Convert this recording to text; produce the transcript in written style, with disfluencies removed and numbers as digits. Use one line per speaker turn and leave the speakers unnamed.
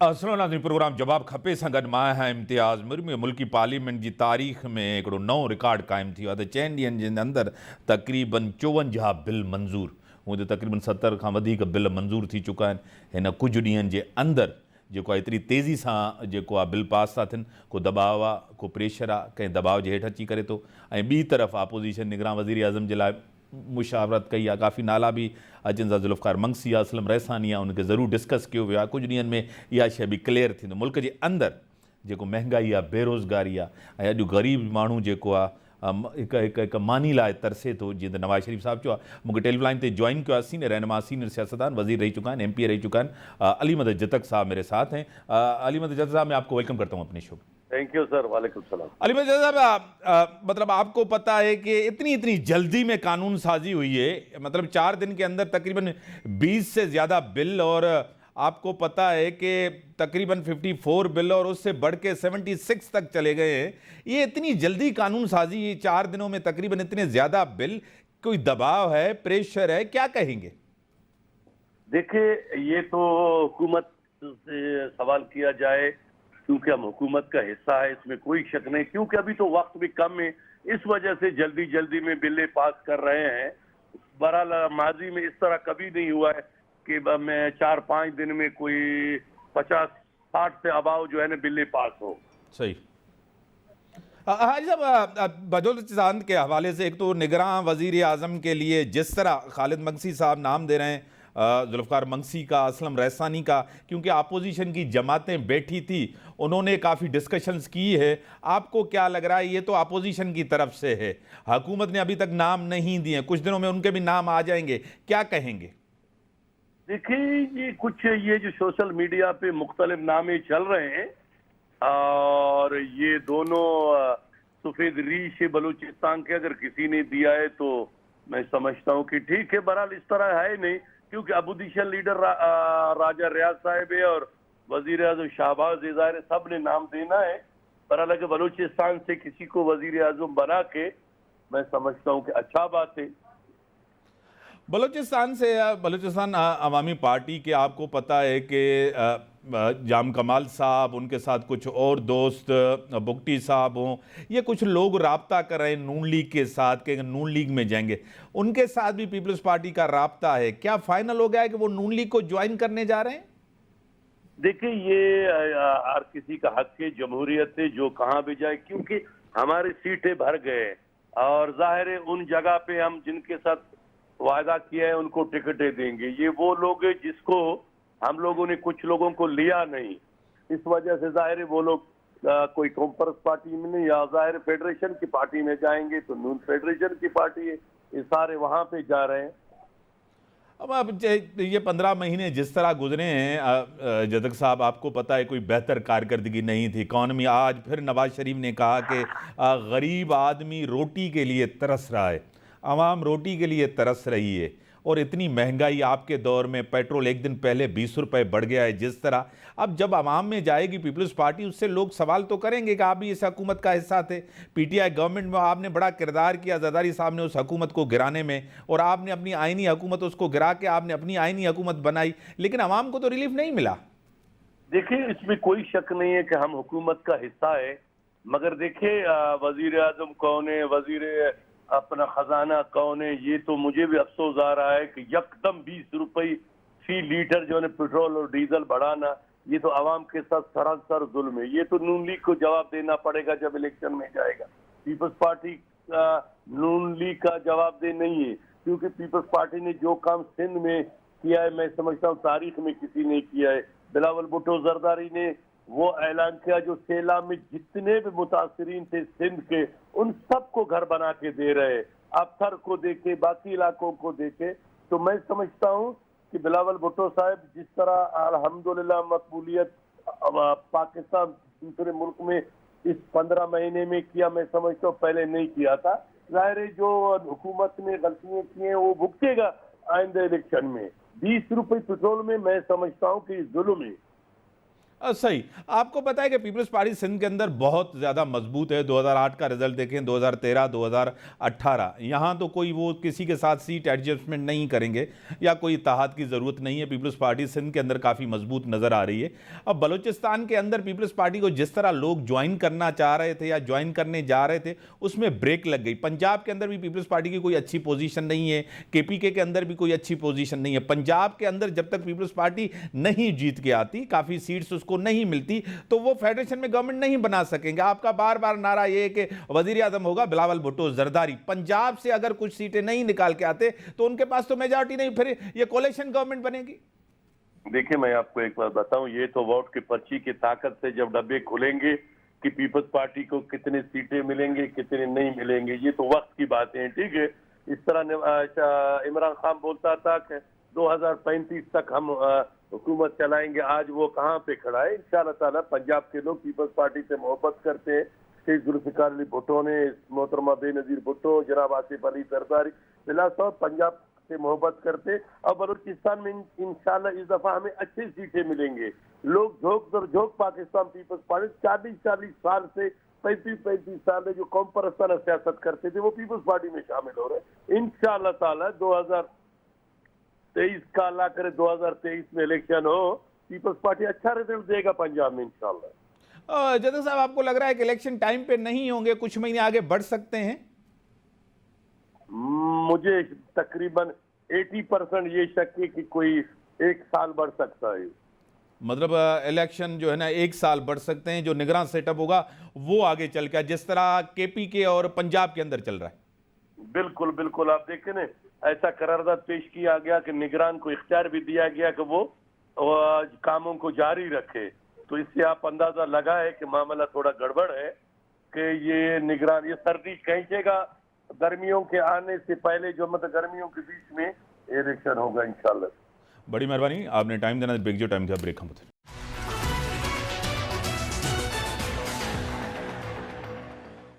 असलन नाज़रीन प्रोग्राम जवाब खपे सां गॾु मां आहियां इम्तियाज़ मिर मुल्की पार्लियामेंट जी तारीख़ में हिकिड़ो नओं रिकॉर्ड क़ाइमु थी वियो आहे त 4 ॾींहंनि जे अंदरि तक़रीबन 54 बिल मंज़ूर, हूअं त तक़रीबन 70 खां वधीक बिल मंज़ूर थी चुका आहिनि। हिन कुझु ॾींहंनि जे अंदरि जेको आहे एतिरी तेज़ी सां जेको आहे बिल पास था थियनि, को दबाव आहे, को प्रेशर आहे, कंहिं दबाव जे हेठि अची करे थो। ऐं ॿी तरफ़ आपोज़िशन निगरान वज़ीर आज़म जे लाइ मुशावरत कई आहे, काफ़ी नाला भी अचनि था, ज़ुल्फ़िकार मंगसी आहे, असलम रहसानी आहे, उनखे ज़रूरु डिस्कस कयो वियो आहे। कुझु ॾींहंनि में इहा शइ बि क्लियर थींदो। मुल्क जे अंदरि जेको महांगाई आहे, बेरोज़गारी आहे, ऐं अॼु ग़रीब माण्हू जेको आहे हिकु मानी लाइ तरसे थो। जीअं त नवाज़ शरीफ़ साहिबु चयो आहे, मूंखे टेलीलाइन ते जॉइन किया सीनियर रहनुमा, सीनियर सियासतदान, वज़ीर रही चुका हैं, MP रही चुका हैं। अली मदद जतक साहब मेरे साथ हैं। अली मदद जतक साहब, मैं आपको वेलकम करता हूँ अपने शो।
थैंक यू सर, वालेकुम सलाम।
अली मदद साहब, मतलब आपको पता है कि इतनी जल्दी में कानून साजी हुई है, मतलब 4 दिन के अंदर तकरीबन 20 से ज़्यादा बिल, और आपको पता है कि तकरीबन 54 बिल और उससे बढ़ के 76 तक चले गए हैं। ये इतनी जल्दी कानून साजी, ये 4 दिनों में तकरीबन इतने ज़्यादा बिल, कोई दबाव है, प्रेशर है, क्या कहेंगे?
देखिए, ये तो हुकूमत से सवाल किया जाए क्योंकि हम हुकूमत का हिस्सा है, इसमें कोई शक नहीं। क्योंकि अभी तो वक्त भी कम है, इस वजह से जल्दी जल्दी में बिलें पास कर रहे हैं। बहरहाल माजी में इस तरह कभी नहीं हुआ है कि मैं 4-5 दिन में कोई 50-60 से अबाव जो है ना बिलें पास हो।
सही। हाजी साहब, बदौलत चांद के हवाले से, एक तो निगरान वज़ीर आज़म के लिए जिस तरह खालिद मंगसी साहब नाम दे रहे हैं, ज़ुल्फ़िकार मंगसी का, असलम रहसानी का, क्योंकि अपोजिशन की जमातें बैठी थी, उन्होंने काफ़ी डिस्कशंस की है। आपको क्या लग रहा है? ये तो अपोजिशन की तरफ से है, हुकूमत ने अभी तक नाम नहीं दिए, कुछ दिनों में उनके भी नाम आ जाएंगे, क्या कहेंगे?
देखिए, ये जो सोशल मीडिया पे मुख्तलिफ नामे चल रहे हैं, और ये दोनों सफेद रीश बलूचिस्तान के अगर किसी ने दिया है तो मैं समझता हूँ कि ठीक है। बहरहाल इस तरह है नहीं, क्योंकि अपोजिशन लीडर राजा रियाज साहब है और वजीर आजम शाहबाज इज़ार सब ने नाम देना है। बहरहाल अगर बलूचिस्तान से किसी को वजीर आजम बना के, मैं समझता हूँ कि अच्छा बात है।
बलूचिस्तान से, बलूचिस्तान अवामी पार्टी के, आपको पता है कि जाम कमाल साहब, उनके साथ कुछ और दोस्त, बुगटी साहब हों, ये कुछ लोग राब्ता कर रहे हैं नून लीग के साथ कि नून लीग में जाएंगे। उनके साथ भी पीपल्स पार्टी का राब्ता है, क्या फाइनल हो गया है कि वो नून लीग को ज्वाइन करने जा रहे हैं?
देखिए, ये हर किसी का हक है, जमहूरियत है, जो कहाँ भी जाए, क्योंकि हमारी सीटें भर गए और जाहिर है उन जगह पे हम जिनके साथ वायदा किया है उनको टिकटें देंगे। ये वो लोग हैं जिसको हम लोगों ने कुछ लोगों को लिया नहीं, इस वजह से जाहिर है वो लोग कोई कॉन्फ्रेंस पार्टी में नहीं, या जाहिर फेडरेशन की पार्टी में जाएंगे तो नून फेडरेशन की पार्टी है, ये सारे वहां पे जा रहे हैं।
अब ये 15 महीने जिस तरह गुजरे हैं जदक साहब, आपको पता है कोई बेहतर कारकर्दगी नहीं थी। इकॉनमी, आज फिर नवाज शरीफ ने कहा कि गरीब आदमी रोटी के लिए तरस रहा है, आवाम रोटी के लिए तरस रही है। और इतनी महंगाई आपके दौर में, पेट्रोल एक दिन पहले 20 रुपये बढ़ गया है जिस तरह। अब जब आवाम में जाएगी पीपल्स पार्टी, उससे लोग सवाल तो करेंगे कि आप भी इस हुकूमत का हिस्सा थे, PTI गवर्नमेंट में आपने बड़ा किरदार किया जरदारी साहब ने उस हुकूमत को गिराने में, और आपने अपनी आइनी हुकूमत उसको गिरा के आपने अपनी आइनी हुकूमत बनाई, लेकिन आवाम को तो रिलीफ नहीं मिला।
देखिए, इसमें कोई शक नहीं है कि हम हुकूमत का हिस्सा है, मगर देखिए वजीर आजम कौन है, वजीर अपना खजाना कौन है, ये तो मुझे भी अफसोस आ रहा है कि यकदम 20 रुपये फी लीटर जो है पेट्रोल और डीजल बढ़ाना, ये तो आवाम के साथ सरासर जुल्म है। ये तो नून लीग को जवाब देना पड़ेगा जब इलेक्शन में जाएगा। पीपल्स पार्टी नून लीग का जवाब दे नहीं है, क्योंकि पीपल्स पार्टी ने जो काम सिंध में किया है, मैं समझता हूँ तारीख में किसी ने किया है। बिलावल भुट्टो जरदारी ने वो ऐलान किया, जो सैलाब में जितने भी मुतासरीन थे सिंध के, उन सबको घर बना के दे रहे, अफसर को देके, बाकी इलाकों को देके। तो मैं समझता हूँ कि बिलावल भुट्टो साहब जिस तरह अल्हम्दुलिल्लाह मकबूलियत पाकिस्तान दूसरे मुल्क में इस 15 महीने में किया, मैं समझता हूँ पहले नहीं किया था। जाहिर है जो हुकूमत ने गलतियां की हैं वो भुगतेगा आइंदा इलेक्शन में। 20 रुपये पेट्रोल में मैं समझता हूँ कि जुल्म है।
सही। आपको पता है कि पीपल्स पार्टी सिंध के अंदर बहुत ज़्यादा मजबूत है। 2008 का रिजल्ट देखें, 2013, 2018, यहाँ तो कोई वो किसी के साथ सीट एडजस्टमेंट नहीं करेंगे या कोई इत्तेहाद की ज़रूरत नहीं है। पीपल्स पार्टी सिंध के अंदर काफ़ी मजबूत नज़र आ रही है। अब बलूचिस्तान के अंदर पीपल्स पार्टी को जिस तरह लोग ज्वाइन करना चाह रहे थे या ज्वाइन करने जा रहे थे, उसमें ब्रेक लग गई। पंजाब के अंदर भी पीपल्स पार्टी की कोई अच्छी पोजीशन नहीं है, केपीके के अंदर भी कोई अच्छी पोजीशन नहीं है। पंजाब के अंदर जब तक पीपल्स पार्टी नहीं जीत के आती, काफ़ी सीट्स को नहीं मिलती, तो वो फेडरेशन में गवर्नमेंट नहीं बना सकेंगे। आपका बार बार नारा ये है कि वजीर आजम होगा बिलावल भुट्टो जरदारी। पंजाब से अगर कुछ सीटें नहीं निकाल के आते तो उनके पास तो मेजॉरिटी नहीं, फिर ये कोalition गवर्नमेंट बनेगी।
देखिए, मैं आपको एक बात बताऊं, ये तो वोट की पर्ची की ताकत से जब डब्बे खुलेंगे कि पीपल्स पार्टी को कितनी सीटें मिलेंगी कितनी नहीं मिलेंगे, ये तो वक्त की बातें हैं। ठीक है, इस तरह इमरान खान बोलता था कि 2035 तक हम हुकूमत चलाएंगे, आज वो कहाँ पे खड़ा है। इंशाअल्लाह ताला पंजाब के लोग पीपल्स पार्टी से मोहब्बत करते हैं। शेख जुल्फिकार अली भुट्टो ने, मोहतरमा बेनजीर भुट्टो, जनाब आसिफ अली जरदारी, बिला साहब पंजाब से मोहब्बत करते। और बलूचिस्तान में इंशाअल्लाह इस दफा हमें अच्छी सीटें मिलेंगे। लोग झोंक पाकिस्तान पीपल्स पार्टी 40 साल से 35 साल में जो कौम परस्ताना सियासत करते थे वो पीपल्स पार्टी में शामिल हो रहे हैं। इंशाअल्लाह ताला 2023 का अल्लाह करे 2023 में इलेक्शन हो, पीपल्स पार्टी अच्छा रिजल्ट देगा पंजाब में इंशाअल्लाह।
जदर साहब, आपको लग रहा है कि इलेक्शन टाइम पे नहीं होंगे, कुछ महीने आगे बढ़ सकते हैं?
मुझे तकरीबन 80% ये शक है कि कोई एक साल बढ़ सकता है।
मतलब इलेक्शन जो है ना, एक साल बढ़ सकते हैं। जो निगरान सेटअप होगा वो आगे चल के, जिस तरह केपीके और पंजाब के अंदर चल रहा है।
बिल्कुल बिल्कुल, आप देखें ना, ऐसा करारदाद पेश किया गया कि निगरान को इख्तियार भी दिया गया कि वो कामों को जारी रखे। तो इससे आप अंदाजा लगाए कि मामला थोड़ा गड़बड़ है कि ये निगरान, ये सर्दी खींचेगा गर्मियों के आने से पहले, जो मतलब गर्मियों के बीच में इलेक्शन होगा इंशाल्लाह।
बड़ी मेहरबानी, आपने टाइम देना, ब्रेक जो टाइम था ब्रेक हम